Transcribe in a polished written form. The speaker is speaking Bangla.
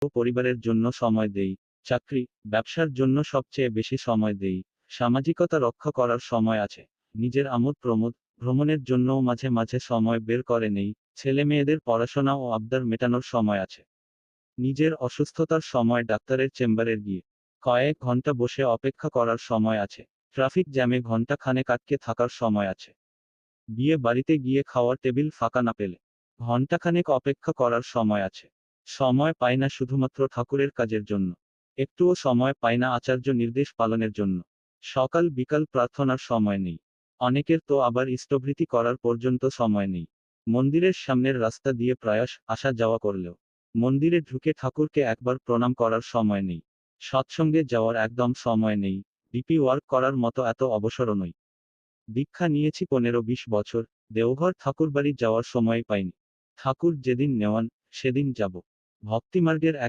পরিবারের জন্য সময় দেই। চাকরি, ব্যবসার জন্য সবচেয়ে বেশি সময় দেই। সামাজিকতা রক্ষা করার সময় আছে। নিজের আমোদ প্রমোদ, ভ্রমণের জন্যও মাঝে মাঝে সময় বের করে নেই। ছেলে মেয়েদের পড়াশোনা ও আবদার মেটানোর সময় আছে। নিজের অসুস্থতার সময় ডাক্তারের চেম্বারে গিয়ে কয়েক ঘন্টা বসে অপেক্ষা করার সময় আছে। ট্রাফিক জ্যামে ঘন্টা খানেক আটকে থাকার সময় আছে। বিয়ে বাড়িতে গিয়ে খাওয়ার টেবিল ফাঁকা না পেলে ঘন্টাখানেক অপেক্ষা করার সময় আছে। সময় পাই না শুধুমাত্র ঠাকুরের কাজের জন্য। একটুও সময় পাই না আচার্য নির্দেশ পালনের জন্য। সকাল বিকাল প্রার্থনার সময় নেই। অনেকের তো আবার ইষ্টভৃতি করার পর্যন্ত সময় নেই। মন্দিরের সামনের রাস্তা দিয়ে প্রয়াস আসা যাওয়া করলেও মন্দিরে ঢুকে ঠাকুরকে একবার প্রণাম করার সময় নেই। সৎসঙ্গে যাওয়ার একদম সময় নেই। ডিপি ওয়ার্ক করার মতো এত অবসরও নই। দীক্ষা নিয়েছি 15-20 বছর, দেওঘর ঠাকুরবাড়ি যাওয়ার সময় পাইনি। ঠাকুর যেদিন নেওয়ান সেদিন যাব। ভক্তিমার্গের এক